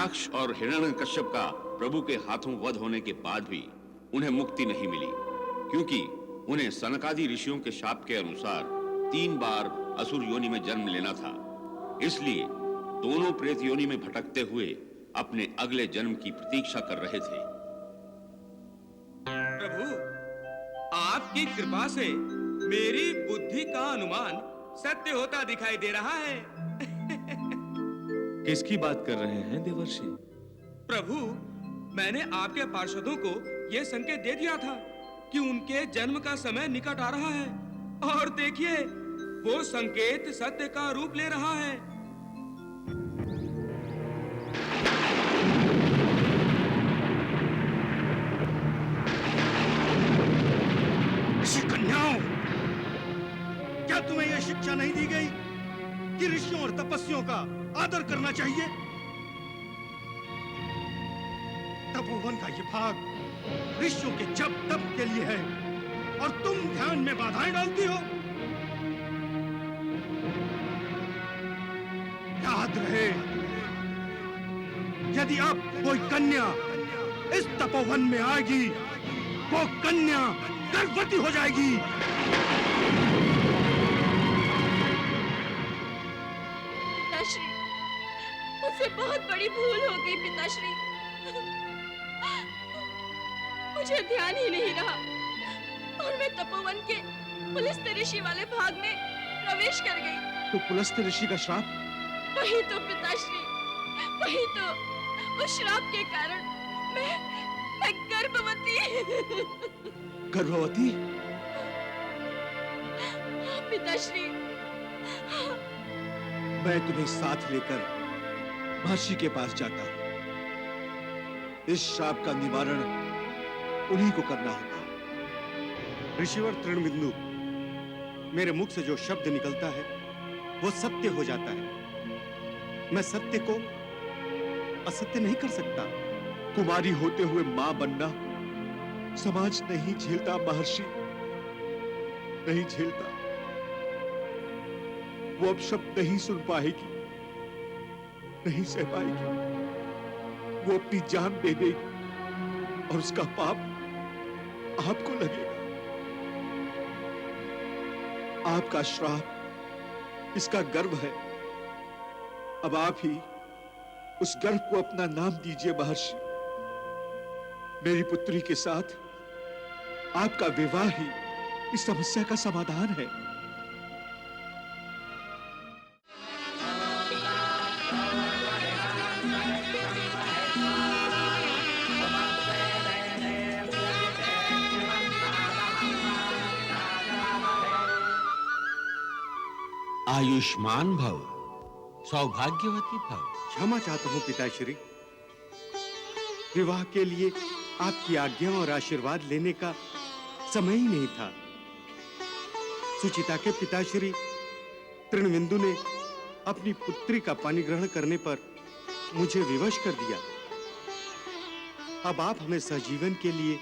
हिरण्याक्ष और हिरण्यकश्यप का प्रभु के हाथों वध होने के बाद भी उन्हें मुक्ति नहीं मिली, क्योंकि उन्हें सनकादि ऋषियों के शाप के अनुसार 3 बार असुर योनि में जन्म लेना था। इसलिए दोनों प्रेत योनि में भटकते हुए अपने अगले जन्म की प्रतीक्षा कर रहे थे। प्रभु, आपकी कृपा से मेरी बुद्धि का अनुमान सत्य होता दिखाई दे रहा है। किसकी बात कर रहे हैं देवर्षि? प्रभु, मैंने आपके पार्षदों को यह संकेत दे दिया था कि उनके जन्म का समय निकट आ रहा है, और देखिए वो संकेत सत्य का रूप ले रहा है। कन्याओं, क्या तुम्हें यह शिक्षा नहीं दी गई कि ऋषियों और तपस्वियों का आदर करना चाहिए? तपोवन का ये भाग ऋषियों के जप तप के लिए है, और तुम ध्यान में बाधाएं डालती हो। याद रहे, यदि अब कोई कन्या इस तपोवन में आएगी, वो कन्या गर्भवती हो जाएगी। पिताश्री, मुझसे बहुत बड़ी भूल हो गई पिताश्री। मुझे ध्यान ही नहीं रहा और मैं तपोवन के पुलस्त्य ऋषि वाले भाग में प्रवेश कर गई। तो पुलस्त्य ऋषि का श्राप? वही तो पिताश्री, वही तो। उस श्राप के कारण मैं गर्भवती। गर्भवती? पिताश्री, मैं तुम्हें साथ लेकर महर्षि के पास जाता हूं। इस श्राप का निवारण उन्हीं को करना होगा। ऋषिवर तृणबिंदु, मेरे मुख से जो शब्द निकलता है वो सत्य हो जाता है। मैं सत्य को असत्य नहीं कर सकता। कुमारी होते हुए मां बनना समाज नहीं झेलता महर्षि, नहीं झेलता। वो अब शब्द नहीं सुन पाएगी, नहीं सह पाएगी। वो अपनी जान दे देगी और उसका पाप आपको लगेगा। आपका श्राप इसका गर्भ है। अब आप ही उस गर्भ को अपना नाम दीजिए महर्षि। मेरी पुत्री के साथ आपका विवाह ही इस समस्या का समाधान है। आयुष्मान भव, सौभाग्यवती भव। क्षमा चाहता हूं पिताश्री, विवाह के लिए आपकी आज्ञा और आशीर्वाद लेने का समय ही नहीं था। सुचिता के पिताश्री तृणबिंदु ने अपनी पुत्री का पानी ग्रहण करने पर मुझे विवश कर दिया। अब आप हमें सहजीवन के लिए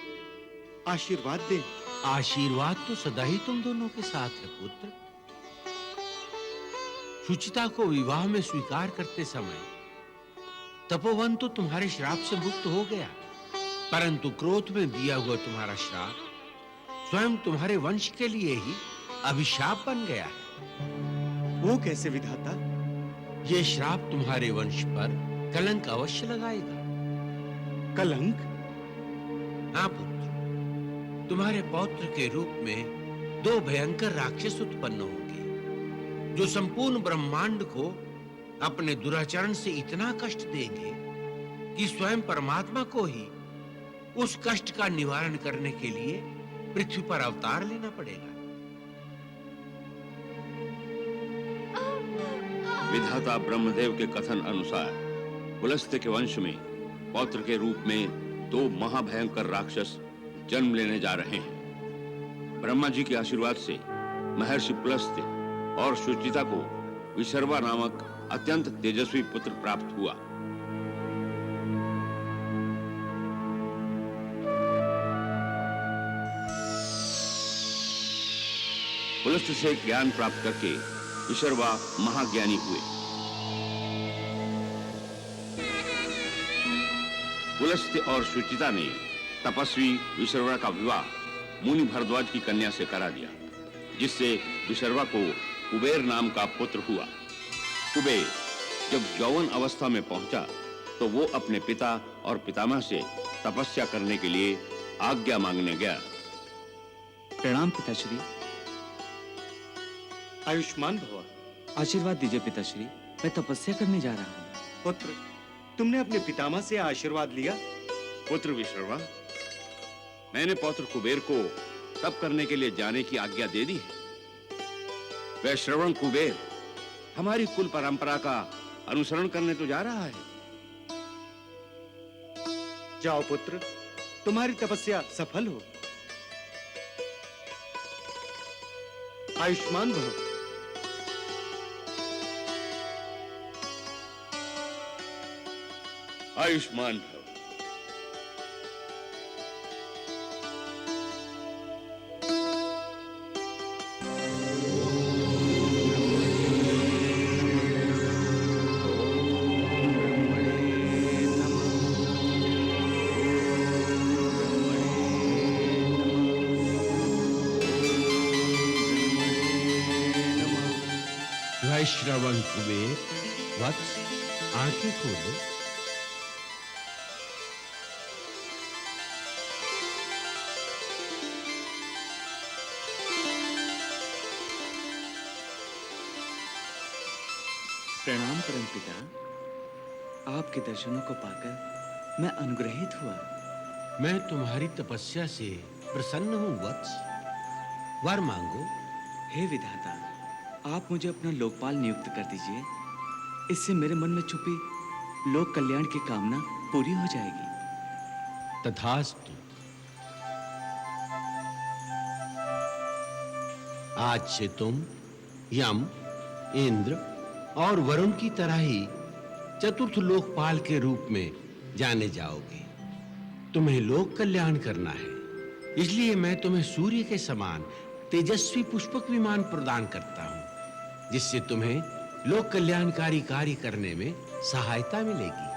आशीर्वाद दें। आशीर्वाद तो सदा ही तुम दोनों के साथ है पुत्र। सुचिता को विवाह में स्वीकार करते समय तपोवन तो तुम्हारे श्राप से मुक्त हो गया, परंतु क्रोध में दिया हुआ तुम्हारा श्राप स्वयं तुम्हारे वंश के लिए ही अभिशाप बन गया है। वो कैसे विधाता? ये श्राप तुम्हारे वंश पर कलंक अवश्य लगाएगा। कलंक? हाँ पुत्र, तुम्हारे पौत्र के रूप में 2 भयंकर राक्षस उत्पन्न होंगे, जो संपूर्ण ब्रह्मांड को अपने दुराचरण से इतना कष्ट देंगे कि स्वयं परमात्मा को ही उस कष्ट का निवारण करने के लिए पृथ्वी पर अवतार लेना पड़ेगा। विधाता ब्रह्मदेव के कथन अनुसार पुलस्त्य के वंश में पौत्र के रूप में 2 महाभयंकर राक्षस जन्म लेने जा रहे हैं। ब्रह्मा जी के आशीर्वाद से महर्षि पुलस्त्य और सुचिता को विशर्वा नामक अत्यंत तेजस्वी पुत्र प्राप्त हुआ। पुलस्त्य से ज्ञान प्राप्त करके विशर्वा महाज्ञानी हुए। पुलस्त्य और सुचिता ने तपस्वी विशर्वा का विवाह मुनि भरद्वाज की कन्या से करा दिया, जिससे विशर्वा को कुबेर नाम का पुत्र हुआ। कुबेर जब यौवन अवस्था में पहुंचा तो वो अपने पिता और पितामह से तपस्या करने के लिए आज्ञा मांगने गया। प्रणाम पिताश्री। आयुष्मान भव। आशीर्वाद दीजिए पिताश्री, मैं तपस्या करने जा रहा हूँ। पुत्र, तुमने अपने पितामह से आशीर्वाद लिया? पुत्र विशर्वा, मैंने पौत्र कुबेर को तप करने के लिए जाने की आज्ञा दे दी है। वह श्रवण कुबेर हमारी कुल परंपरा का अनुसरण करने तो जा रहा है। जाओ पुत्र, तुम्हारी तपस्या सफल हो। आयुष्मान भव। आयुष्मान भव। वैश्रवण कुबेर, वत्स, आंखें खोलो। प्रणाम परमपिता, आपके दर्शनों को पाकर मैं अनुग्रहित हुआ। मैं तुम्हारी तपस्या से प्रसन्न हूँ वत्स। वर मांगो। हे विधाता, आप मुझे अपना लोकपाल नियुक्त कर दीजिए। इससे मेरे मन में छुपी लोक कल्याण की कामना पूरी हो जाएगी। तथास्तु। आज से तुम यम, इंद्र और वरुण की तरह ही चतुर्थ लोकपाल के रूप में जाने जाओगे। तुम्हें लोक कल्याण करना है, इसलिए मैं तुम्हें सूर्य के समान तेजस्वी पुष्पक विमान प्रदान करता हूं, जिससे तुम्हें लोक कल्याणकारी कार्य करने में सहायता मिलेगी।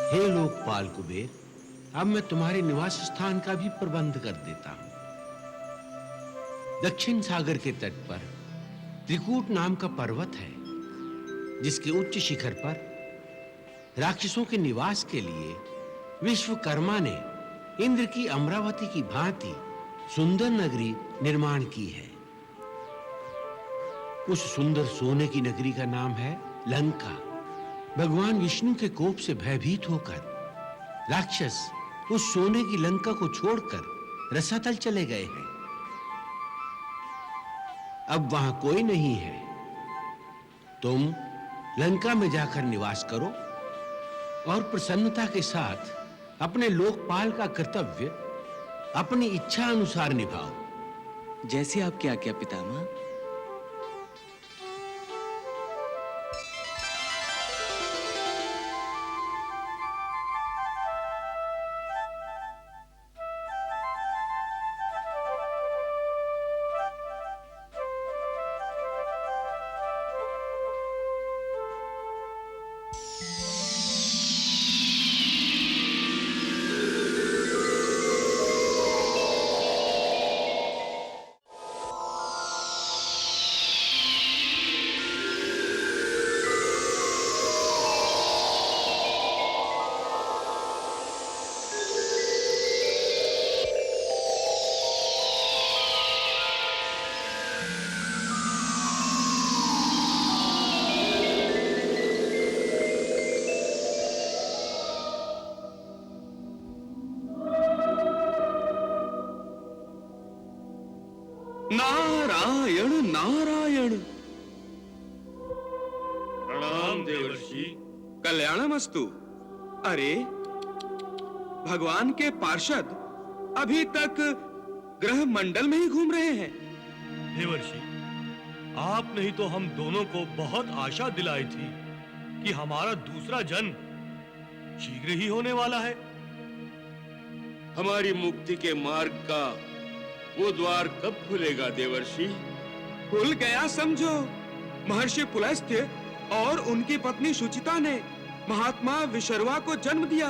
हे लोकपाल कुबेर, अब मैं तुम्हारे निवास स्थान का भी प्रबंध कर देता हूं। दक्षिण सागर के तट पर त्रिकूट नाम का पर्वत है, जिसके उच्च शिखर पर राक्षसों के निवास के लिए विश्वकर्मा ने इंद्र की अमरावती की भांति सुंदर नगरी निर्माण की है। उस सुंदर सोने की नगरी का नाम है लंका। भगवान विष्णु के कोप से भयभीत होकर राक्षस उस सोने की लंका को छोड़कर रसातल चले गए हैं। अब वहां कोई नहीं है। तुम लंका में जाकर निवास करो और प्रसन्नता के साथ अपने लोकपाल का कर्तव्य अपनी इच्छा अनुसार निभाओ। जैसी आपकी आज्ञा पितामह। नारायण नारायण। प्रणाम देवर्षि। कल्याणमस्तु। अरे, भगवान के पार्षद अभी तक ग्रह मंडल में ही घूम रहे हैं। देवर्षि, आप नहीं तो हम दोनों को बहुत आशा दिलाई थी कि हमारा दूसरा जन्म शीघ्र ही होने वाला है। हमारी मुक्ति के मार्ग का वो द्वार कब खुलेगा देवर्षि? खुल गया समझो। महर्षि पुलस्त्य और उनकी पत्नी शुचिता ने महात्मा विशर्वा को जन्म दिया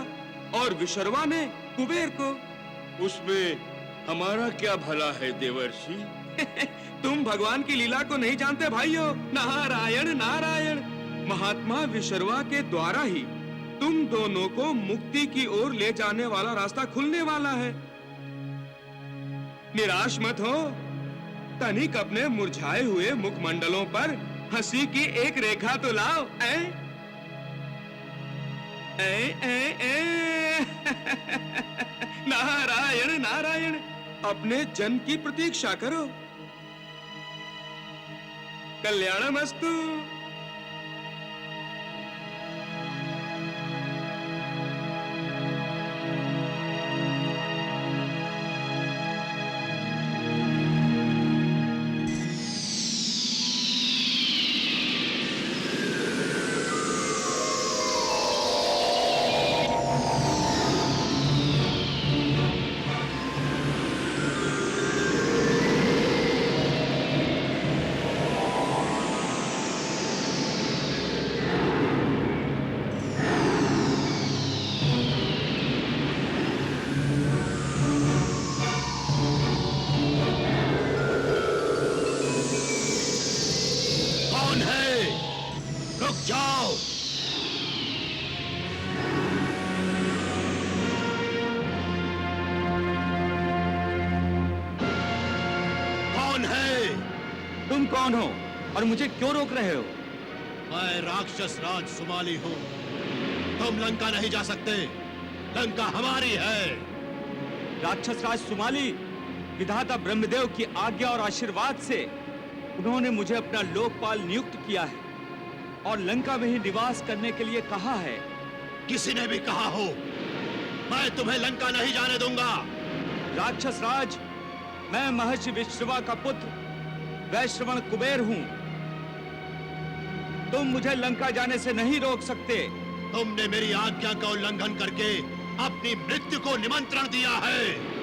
और विशर्वा ने कुबेर को। उसमें हमारा क्या भला है देवर्षि? तुम भगवान की लीला को नहीं जानते भाइयों। नारायण नारायण। महात्मा विशर्वा के द्वारा ही तुम दोनों को मुक्ति की ओर ले जाने वाला रास्ता खुलने वाला है। निराश मत हो। तनिक अपने मुरझाए हुए मुखमंडलों पर हंसी की एक रेखा तो लाओ। नारायण नारायण। अपने जन्म की प्रतीक्षा करो। कल्याणमस्तु। तुम कौन हो और मुझे क्यों रोक रहे हो? मैं राक्षस राज सुमाली हूँ। तुम लंका नहीं जा सकते। लंका हमारी है। राक्षस राज सुमाली, विधाता ब्रह्मदेव की आज्ञा और आशीर्वाद से उन्होंने मुझे अपना लोकपाल नियुक्त किया है और लंका में ही निवास करने के लिए कहा है। किसी ने भी कहा हो, मैं तुम्हें लंका नहीं जाने दूंगा। राक्षस राज, मैं महर्षि विश्रवा का पुत्र वैश्रवण कुबेर हूं। तुम मुझे लंका जाने से नहीं रोक सकते। तुमने मेरी आज्ञा का उल्लंघन करके अपनी मृत्यु को निमंत्रण दिया है।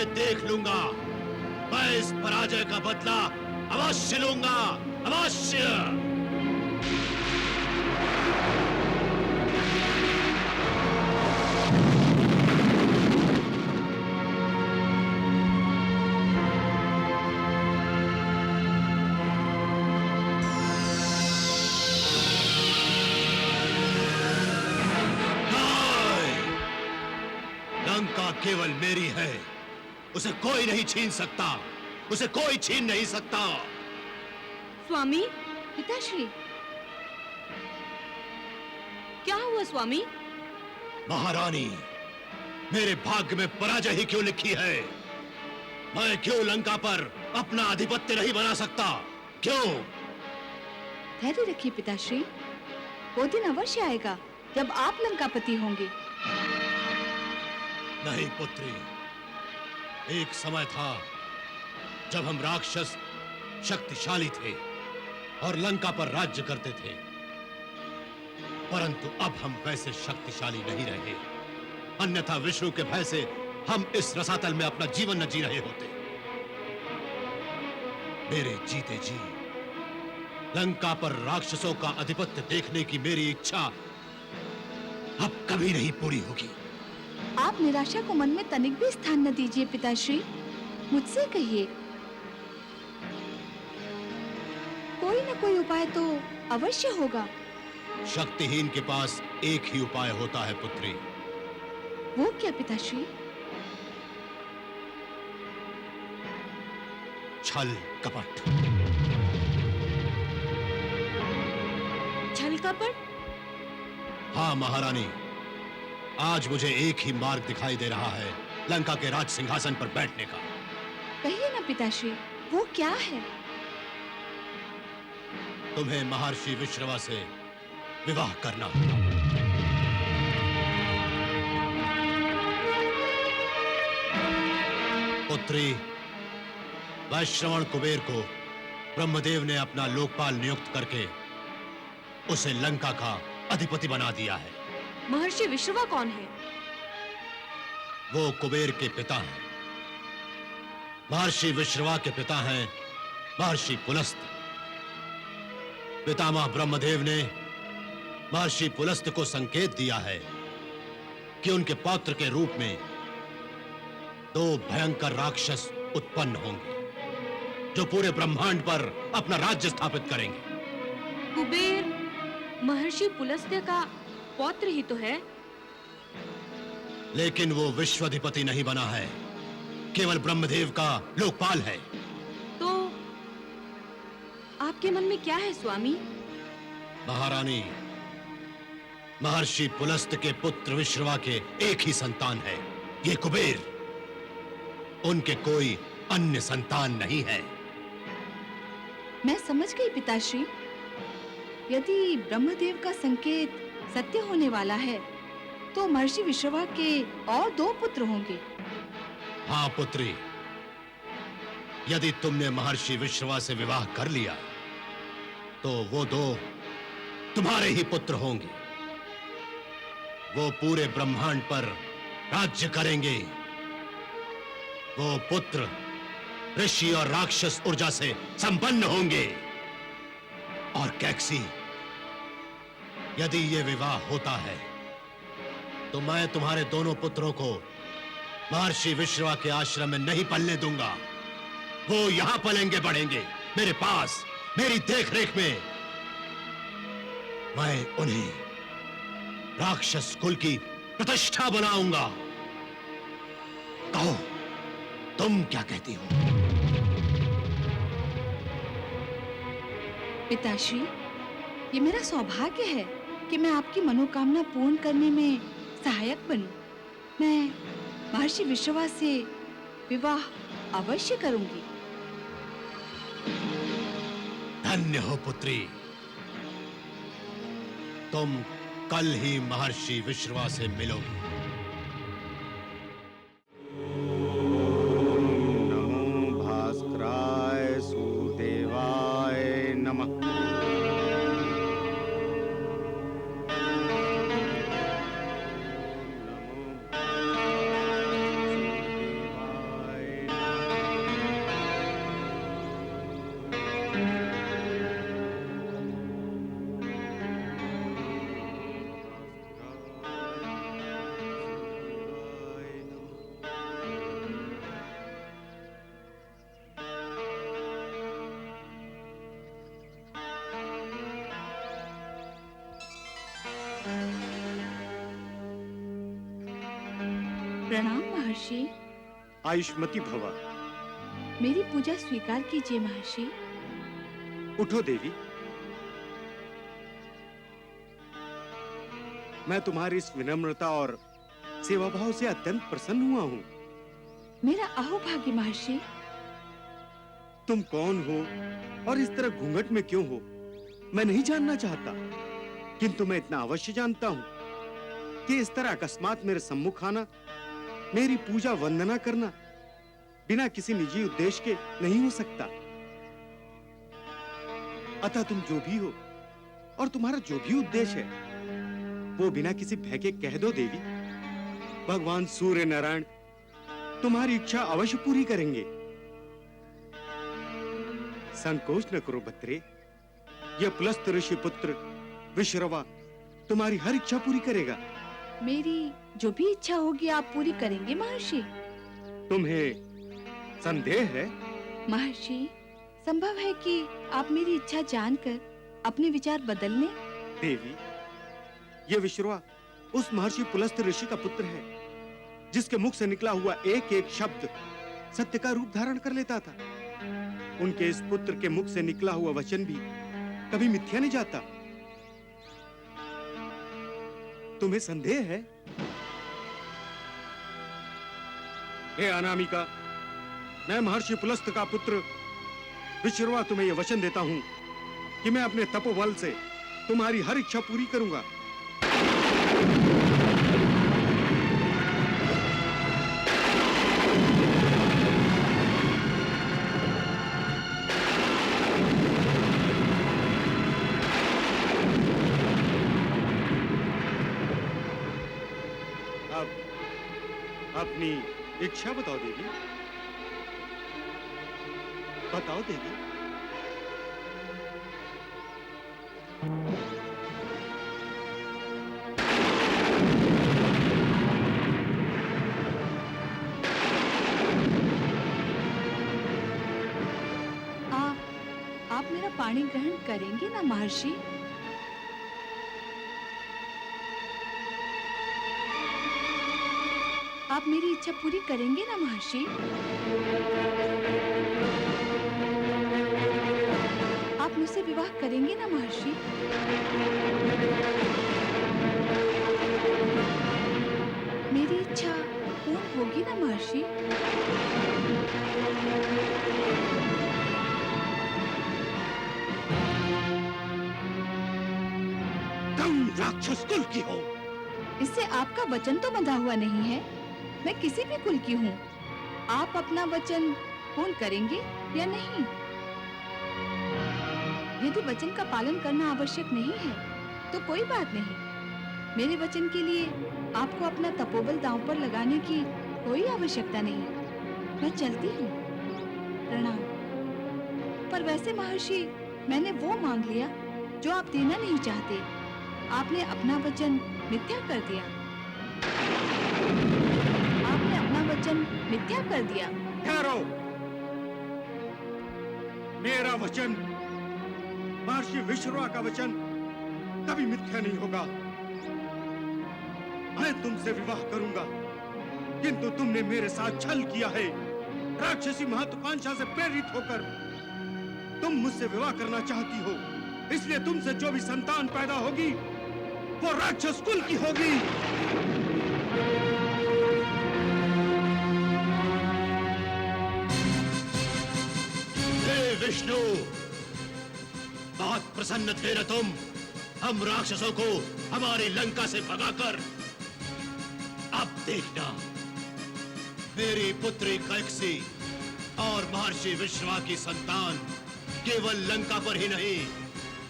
देख लूंगा। मैं इस पराजय का बदला अवश्य लूंगा, अवश्य। लंका केवल मेरी है, उसे कोई नहीं छीन सकता, उसे कोई छीन नहीं सकता। स्वामी, पिताश्री, क्या हुआ स्वामी? महारानी, मेरे भाग्य में पराजय ही क्यों लिखी है? मैं क्यों लंका पर अपना आधिपत्य नहीं बना सकता? क्यों? धैर्य रखिए पिताश्री, वो दिन अवश्य आएगा जब आप लंकापति होंगे। नहीं पुत्री, एक समय था जब हम राक्षस शक्तिशाली थे और लंका पर राज्य करते थे, परंतु अब हम वैसे शक्तिशाली नहीं रहे। अन्यथा विष्णु के भय से हम इस रसातल में अपना जीवन न जी रहे होते। मेरे जीते जी लंका पर राक्षसों का आधिपत्य देखने की मेरी इच्छा अब कभी नहीं पूरी होगी। आप निराशा को मन में तनिक भी स्थान न दीजिए पिताश्री। मुझसे कहिए। कोई न कोई उपाय तो अवश्य होगा। शक्तिहीन के पास एक ही उपाय होता है पुत्री। वो क्या पिताश्री? छल कपट। छल कपट? हाँ महारानी, आज मुझे एक ही मार्ग दिखाई दे रहा है लंका के राज सिंहासन पर बैठने का। कहिए ना पिताश्री, वो क्या है? तुम्हें महर्षि विश्रवा से विवाह करना होगा। पुत्री, वैश्रवण कुबेर को ब्रह्मदेव ने अपना लोकपाल नियुक्त करके उसे लंका का अधिपति बना दिया है। महर्षि विश्रवा कौन है? वो कुबेर के पिता हैं। महर्षि विश्रवा के पिता हैं महर्षि पुलस्त। पितामह ब्रह्मदेव ने महर्षि पुलस्त को संकेत दिया है कि उनके पौत्र के रूप में 2 भयंकर राक्षस उत्पन्न होंगे जो पूरे ब्रह्मांड पर अपना राज्य स्थापित करेंगे। कुबेर महर्षि पुलस्त्य का पौत्र ही तो है। लेकिन वो विश्वाधिपति नहीं बना है, केवल ब्रह्मदेव का लोकपाल है। तो आपके मन में क्या है स्वामी? महारानी, महर्षि पुलस्त के पुत्र विश्रवा के एक ही संतान है, ये कुबेर। उनके कोई अन्य संतान नहीं है। मैं समझ गई पिताश्री। यदि ब्रह्मदेव का संकेत सत्य होने वाला है तो महर्षि विश्रवा के और 2 पुत्र होंगे। हाँ पुत्री, यदि तुमने महर्षि विश्रवा से विवाह कर लिया तो वो 2 तुम्हारे ही पुत्र होंगे। वो पूरे ब्रह्मांड पर राज्य करेंगे। वो पुत्र ऋषि और राक्षस ऊर्जा से संपन्न होंगे। और कैक्सी, यदि ये विवाह होता है तो मैं तुम्हारे दोनों पुत्रों को महर्षि विश्रवा के आश्रम में नहीं पलने दूंगा। वो यहां पलेंगे बढ़ेंगे मेरे पास, मेरी देखरेख में। मैं उन्हें राक्षस कुल की प्रतिष्ठा बनाऊंगा। कहो, तुम क्या कहती हो? पिताश्री, ये मेरा सौभाग्य है कि मैं आपकी मनोकामना पूर्ण करने में सहायक बनूं। मैं महर्षि विश्रवा से विवाह अवश्य करूंगी। धन्य हो पुत्री, तुम कल ही महर्षि विश्रवा से मिलोगी। नमो भास्कराय सुदेवाय नमः। प्रणाम महर्षि। आयुष्मती भवा। मेरी पूजा स्वीकार कीजिए महर्षि। उठो देवी। मैं तुम्हारी इस विनम्रता और सेवा भाव से अत्यंत प्रसन्न हुआ हूँ। मेरा अहोभाग्य महर्षि। तुम कौन हो और इस तरह घूंघट में क्यों हो, मैं नहीं जानना चाहता, किंतु मैं इतना अवश्य जानता हूँ कि इस तरह अकस्मात मेरे सम्मुख आना, मेरी पूजा वंदना करना बिना किसी निजी उद्देश्य के नहीं हो सकता। अतः तुम जो भी हो और तुम्हारा जो भी उद्देश्य है वो बिना किसी भय के कह दो देवी। भगवान सूर्य नारायण तुम्हारी इच्छा अवश्य पूरी करेंगे। संकोच न करो बत्रे, यह पुलस्त ऋषि पुत्र विश्रवा तुम्हारी हर इच्छा पूरी करेगा। मेरी जो भी इच्छा होगी आप पूरी करेंगे महर्षि। तुम्हें संदेह है? महर्षि, संभव है कि आप मेरी इच्छा जानकर अपने विचार बदल लें। देवी, ये विश्रवा उस महर्षि पुलस्त्य ऋषि का पुत्र है, जिसके मुख से निकला हुआ एक एक शब्द सत्य का रूप धारण कर लेता था। उनके इस पुत्र के मुख से निकला हुआ वचन भी कभी मिथ्या नहीं जाता। तुम्हें संदेह है? हे अनामिका, मैं महर्षि पुलस्त्य का पुत्र विश्रवा तुम्हें यह वचन देता हूं कि मैं अपने तपोबल से तुम्हारी हर इच्छा पूरी करूंगा। अब अपनी इच्छा बताओ देवी, बताओ देवी। आप मेरा पानी ग्रहण करेंगे ना महर्षि? आप मेरी इच्छा पूरी करेंगे ना महर्षि? आप मुझसे विवाह करेंगे ना महर्षि? मेरी इच्छा पूर्ण होगी ना महर्षि? तुम राक्षस कुल की हो। इससे आपका वचन तो बंधा हुआ नहीं है। मैं किसी भी कुल की हूँ। आप अपना वचन पूर्ण करेंगे या नहीं? यदि वचन का पालन करना आवश्यक नहीं है तो कोई बात नहीं। मेरे वचन के लिए आपको अपना तपोबल दांव पर लगाने की कोई आवश्यकता नहीं। मैं चलती हूँ। प्रणाम। पर वैसे महर्षि, मैंने वो मांग लिया जो आप देना नहीं चाहते। आपने अपना वचन मिथ्या कर दिया। आपने अपना वचन मिथ्या कर दिया। ठहरो। मेरा वचन, महर्षि विश्रवा का वचन कभी मिथ्या नहीं होगा। मैं तुमसे विवाह करूंगा, किंतु तुमने मेरे साथ छल किया है। राक्षसी महत्वाकांक्षा से प्रेरित होकर तुम मुझसे विवाह करना चाहती हो, इसलिए तुमसे जो भी संतान पैदा होगी वो राक्षस कुल की होगी। हे विष्णु, बहुत प्रसन्न थे न तुम हम राक्षसों को हमारी लंका से भगाकर? अब देखना, मेरी पुत्री कैकसी और महर्षि विश्रवा की संतान केवल लंका पर ही नहीं,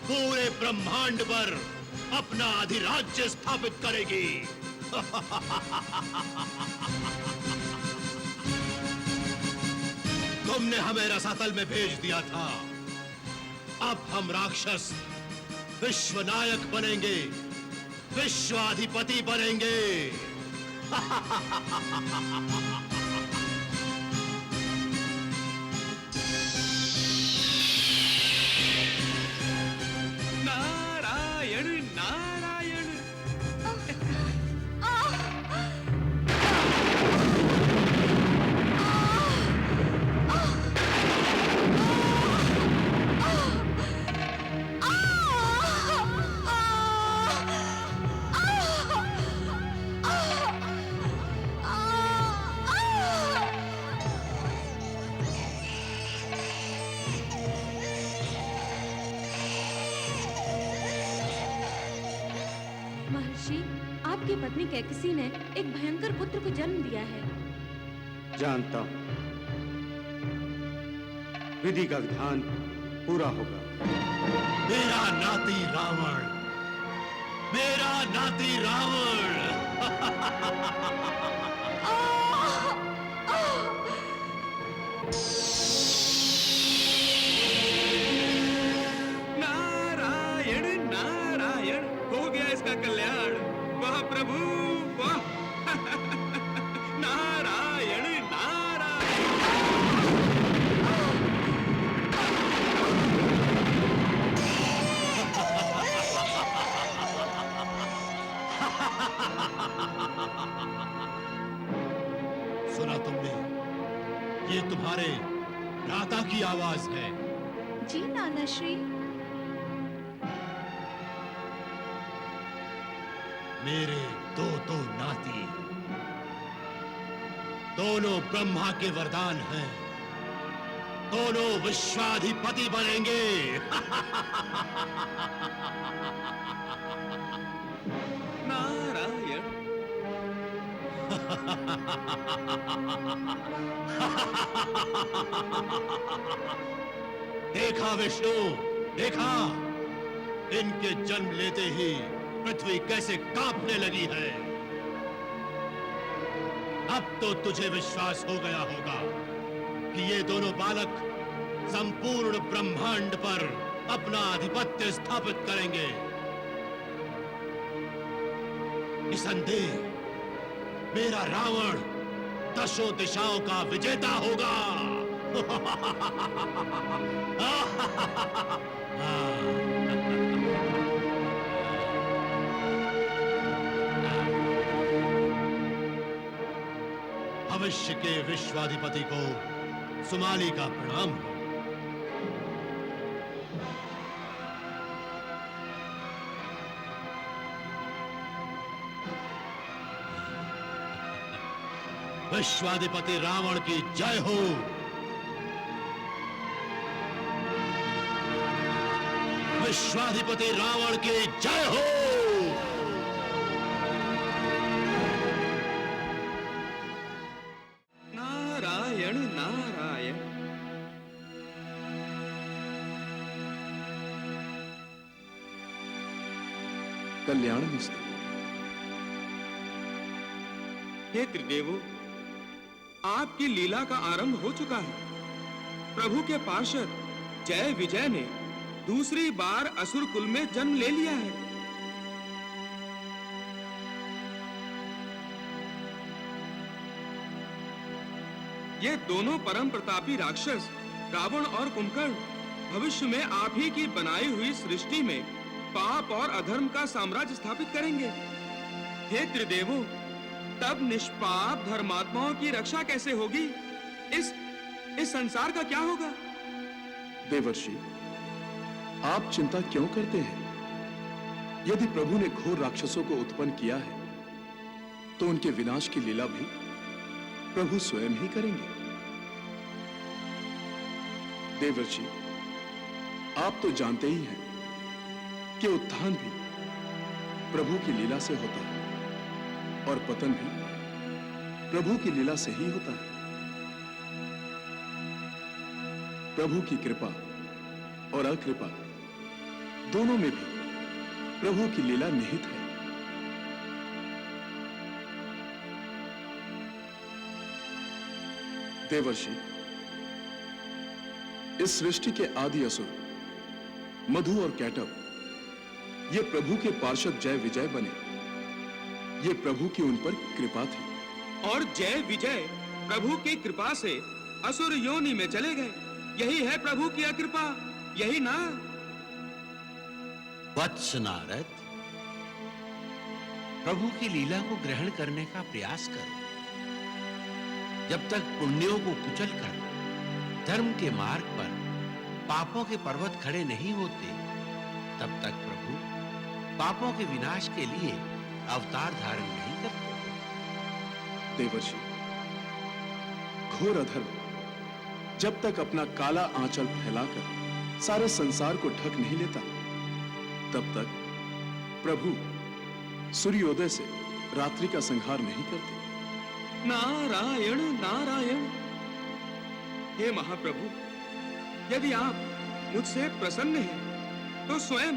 पूरे ब्रह्मांड पर अपना अधिराज्य स्थापित करेगी। तुमने हमें रसातल में भेज दिया था। अब हम राक्षस विश्वनायक बनेंगे, विश्वाधिपति बनेंगे। नारायण नारायण। आपकी पत्नी कैकसी ने एक भयंकर पुत्र को जन्म दिया है। जानता हूं, विधि का विधान पूरा होगा। मेरा नाती रावण, मेरा नाती रावण। नारायण नारायण, हो गया इसका कल्याण। वाह प्रभु वाह। नारायण नारायण। तुम्हारे भ्राता की आवाज है। जी नाना श्री। मेरे दो नाती, दोनों ब्रह्मा के वरदान हैं, दोनों विश्वाधिपति बनेंगे। नारायण। देखा विष्णु, देखा, इनके जन्म लेते ही पृथ्वी कैसे कांपने लगी है। अब तो तुझे विश्वास हो गया होगा कि ये दोनों बालक संपूर्ण ब्रह्मांड पर अपना आधिपत्य स्थापित करेंगे। निसंदेह मेरा रावण दशों दिशाओं का विजेता होगा। भविष्य के विश्वाधिपति को सुमाली का प्रणाम हो। विश्वाधिपति रावण की जय हो। विश्वाधिपति रावण की जय हो। नारायण नारायण। कल्याणमस्तु। हे त्रिदेवो, आपकी लीला का आरंभ हो चुका है। प्रभु के पार्षद जय विजय ने दूसरी बार असुर कुल में जन्म ले लिया है। ये दोनों परम प्रतापी राक्षस रावण और कुंभकर्ण भविष्य में आप ही की बनाई हुई सृष्टि में पाप और अधर्म का साम्राज्य स्थापित करेंगे। हे त्रिदेवो, तब निष्पाप धर्मात्माओं की रक्षा कैसे होगी? इस संसार का क्या होगा? देवर्षि, आप चिंता क्यों करते हैं? यदि प्रभु ने घोर राक्षसों को उत्पन्न किया है, तो उनके विनाश की लीला भी प्रभु स्वयं ही करेंगे। देवर्षि, आप तो जानते ही हैं कि उत्थान भी प्रभु की लीला से होता है और पतन भी प्रभु की लीला से ही होता है। प्रभु की कृपा और अकृपा दोनों में भी प्रभु की लीला निहित है। देवर्षि, इस सृष्टि के आदि असुर मधु और कैटव ये प्रभु के पार्षद जय विजय बने। ये प्रभु की उन पर कृपा थी। और जय विजय प्रभु की कृपा से असुर योनि में चले गए। यही है प्रभु की अकृपा, यही ना? वत्स नारद, प्रभु की लीला को ग्रहण करने का प्रयास करो। जब तक पुण्यों को कुचलकर धर्म के मार्ग पर पापों के पर्वत खड़े नहीं होते, तब तक प्रभु पापों के विनाश के लिए अवतार धारण नहीं करते। देवर्षि, घोर अधर्म जब तक अपना काला आंचल फैलाकर सारे संसार को ढक नहीं लेता, तब तक प्रभु सूर्योदय से रात्रि का संहार नहीं करते। नारायण नारायण। हे महाप्रभु, यदि आप मुझसे प्रसन्न हैं, तो स्वयं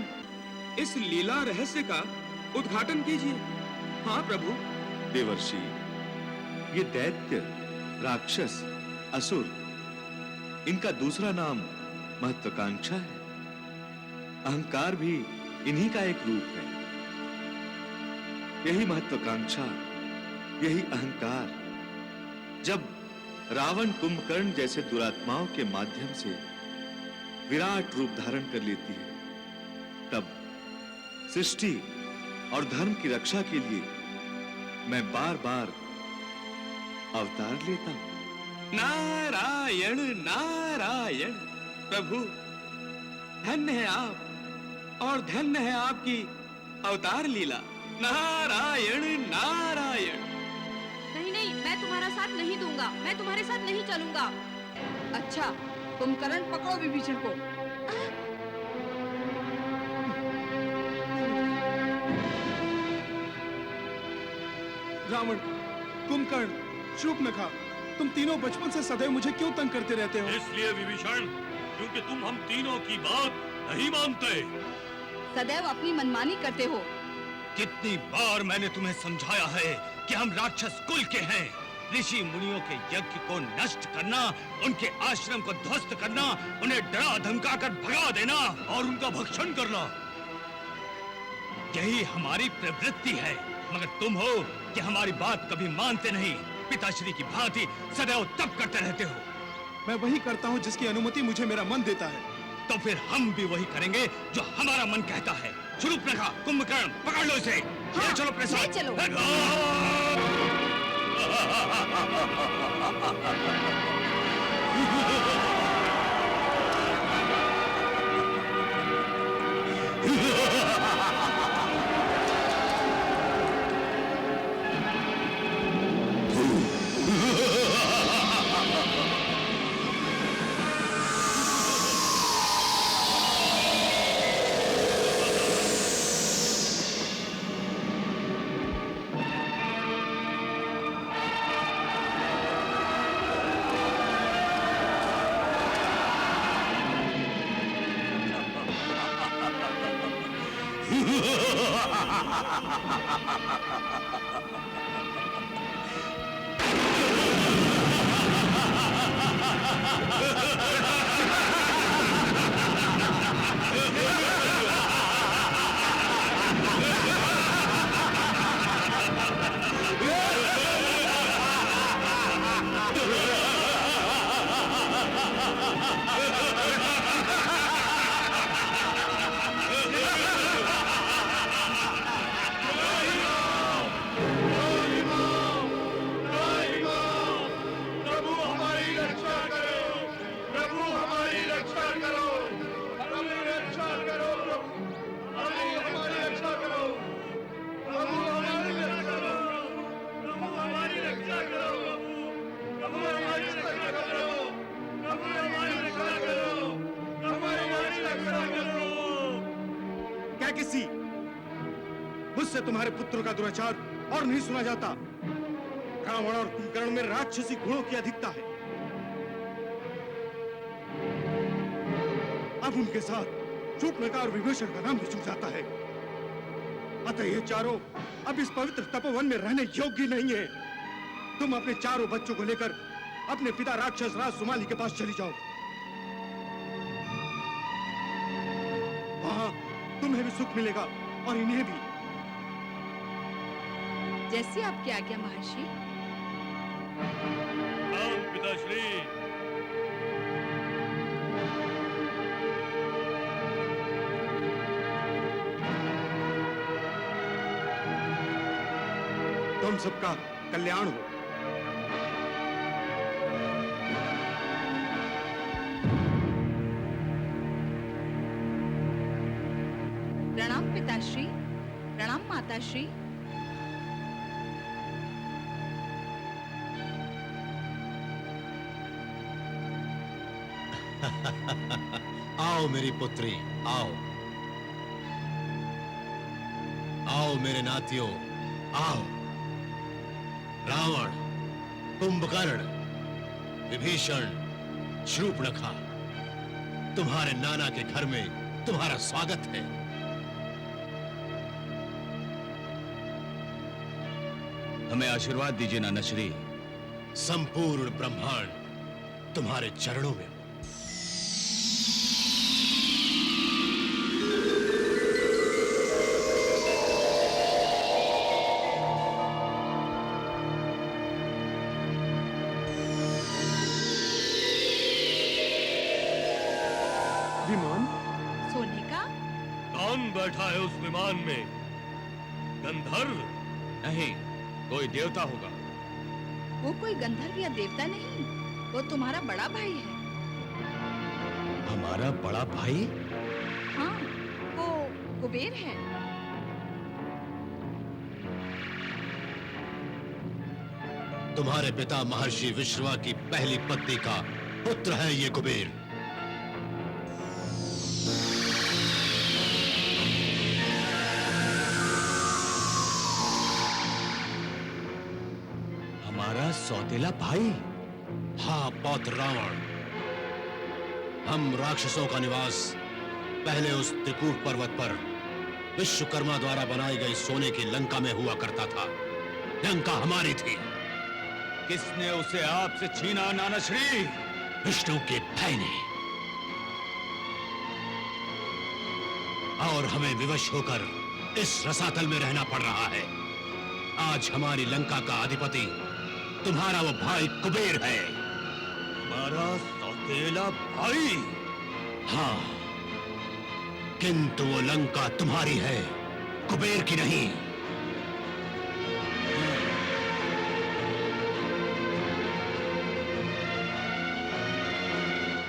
इस लीला रहस्य का उद्घाटन कीजिए। हाँ प्रभु। देवर्षि, ये दैत्य, राक्षस, असुर, इनका दूसरा नाम महत्वाकांक्षा है। अहंकार भी इन्हीं का एक रूप है। यही महत्वाकांक्षा, यही अहंकार जब रावण, कुंभकर्ण जैसे दुरात्माओं के माध्यम से विराट रूप धारण कर लेती है, तब सृष्टि और धर्म की रक्षा के लिए मैं बार बार अवतार लेता हूं। नारायण नारायण। प्रभु धन्य है आप और धन्य है आपकी अवतार लीला। नारायण नारायण। नहीं नहीं, मैं तुम्हारा साथ नहीं दूंगा, मैं तुम्हारे साथ नहीं चलूंगा। अच्छा, कुंभकर्ण पकड़ो विभीषण को। रावण, कुंभकर्ण, शूर्पणखा, तुम तीनों बचपन से सदैव मुझे क्यों तंग करते रहते हो? इसलिए विभीषण, क्योंकि तुम हम तीनों की बात नहीं मानते। सदैव अपनी मनमानी करते हो। कितनी बार मैंने तुम्हें समझाया है कि हम राक्षस कुल के हैं। ऋषि मुनियों के यज्ञ को नष्ट करना, उनके आश्रम को ध्वस्त करना, उन्हें डरा धमका कर भगा देना और उनका भक्षण करना, यही हमारी प्रवृत्ति है। मगर तुम हो कि हमारी बात कभी मानते नहीं, पिताश्री की भांति सदैव तप करते रहते हो। मैं वही करता हूँ जिसकी अनुमति मुझे मेरा मन देता है। तो फिर हम भी वही करेंगे जो हमारा मन कहता है। शूर्पणखा, कुंभकर्ण, पकड़ लो इसे। हाँ, ले चलो अपने साथ। ले चलो। किसी मुझसे तुम्हारे पुत्र का दुराचार और नहीं सुना जाता। रावण और कुंभकर्ण में राक्षसी गुणों की अधिकता है। अब उनके साथ शूर्पणखा और विभीषण का नाम भी जुड़ जाता है। अतः ये चारों अब इस पवित्र तपोवन में रहने योग्य नहीं है। तुम अपने चारों बच्चों को लेकर अपने पिता राक्षस राज सुमाली के पास चली जाओ। वहां तुम्हें भी सुख मिलेगा और इन्हें भी। जैसी आपकी आज्ञा महर्षि। पिताश्री। तुम सबका कल्याण हो। प्रणाम पिताश्री, प्रणाम माताश्री। आओ मेरी पुत्री, आओ आओ मेरे नातियों, आओ। रावण, कुंभकर्ण, विभीषण, शूर्पणखा, तुम्हारे नाना के घर में तुम्हारा स्वागत है। हमें आशीर्वाद दीजिए नाना श्री। संपूर्ण ब्रह्मांड तुम्हारे चरणों में। विमान? सोने का? कौन बैठा है उस विमान में? गंधर्व? नहीं, कोई देवता होगा। वो कोई गंधर्व या देवता नहीं, वो तुम्हारा बड़ा भाई है। हमारा बड़ा भाई? हाँ, वो कुबेर है। तुम्हारे पिता महर्षि विश्रवा की पहली पत्नी का पुत्र है ये कुबेर। हमारा सौतेला भाई? हाँ पौत्र रावण। हम राक्षसों का निवास पहले उस त्रिकूट पर्वत पर विश्वकर्मा द्वारा बनाई गई सोने की लंका में हुआ करता था। लंका हमारी थी। किसने उसे आपसे छीना नाना श्री? विष्णु के भाई ने। और हमें विवश होकर इस रसातल में रहना पड़ रहा है। आज हमारी लंका का अधिपति तुम्हारा वो भाई कुबेर है। हमारा सौतेला भाई? हाँ, किंतु वो लंका तुम्हारी है, कुबेर की नहीं।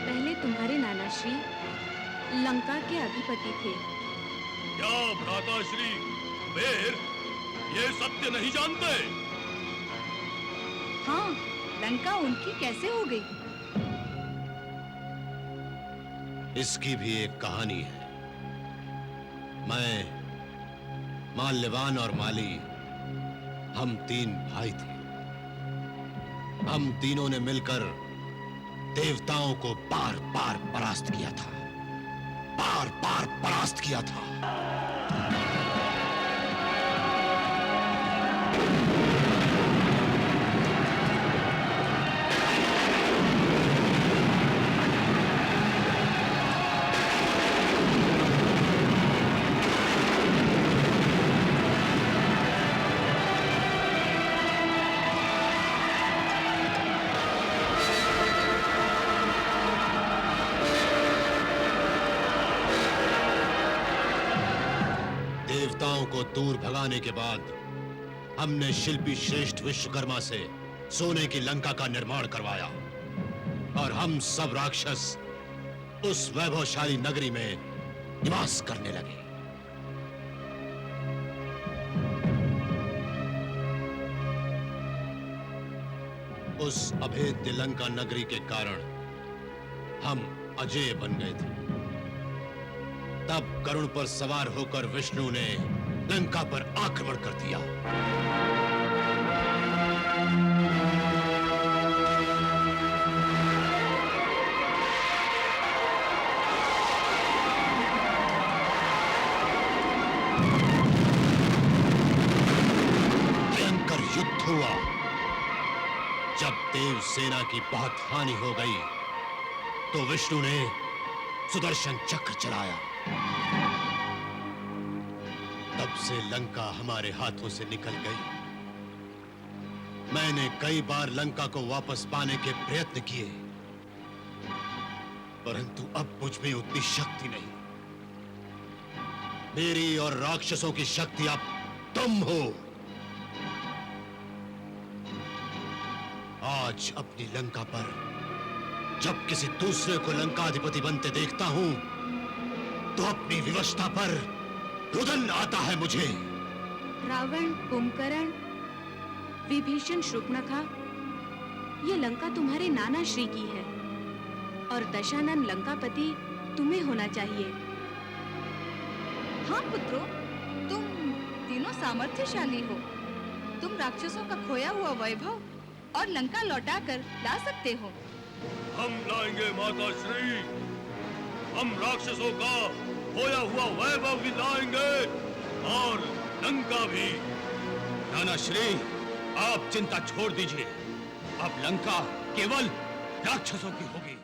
पहले तुम्हारे नाना श्री लंका के अधिपति थे। क्या भ्राता श्री कुबेर ये सत्य नहीं जानते? हाँ, लंका उनकी कैसे हो गई? इसकी भी एक कहानी है। मैं, माल्यवान और माली, हम 3 भाई थे। हम तीनों ने मिलकर देवताओं को बार बार परास्त किया था। बार बार परास्त किया था। देवताओं को दूर भगाने के बाद हमने शिल्पी श्रेष्ठ विश्वकर्मा से सोने की लंका का निर्माण करवाया और हम सब राक्षस उस वैभवशाली नगरी में निवास करने लगे। उस अभेद्य लंका नगरी के कारण हम अजेय बन गए थे। तब गरुड़ पर सवार होकर विष्णु ने लंका पर आक्रमण कर दिया। भयंकर युद्ध हुआ। जब देव सेना की बहुत हानि हो गई तो विष्णु ने सुदर्शन चक्र चलाया। तब से लंका हमारे हाथों से निकल गई। मैंने कई बार लंका को वापस पाने के प्रयत्न किए, परंतु अब मुझ में उतनी शक्ति नहीं। मेरी और राक्षसों की शक्ति अब तुम हो। आज अपनी लंका पर जब किसी दूसरे को लंकाधिपति बनते देखता हूं तो अपनी विवशता पर रुदन आता है मुझे। रावण, कुंभकर्ण, विभीषण, शूर्पणखा, ये लंका तुम्हारे नाना श्री की है और दशानन लंकापति तुम्हें होना चाहिए। हाँ पुत्रो, तुम तीनों सामर्थ्यशाली हो। तुम राक्षसों का खोया हुआ वैभव और लंका लौटाकर ला सकते हो। हम लाएंगे माता श्री। हम राक्षसों का खोया हुआ वैभव भी लाएंगे और लंका भी। नाना श्री, आप चिंता छोड़ दीजिए। अब लंका केवल राक्षसों की होगी।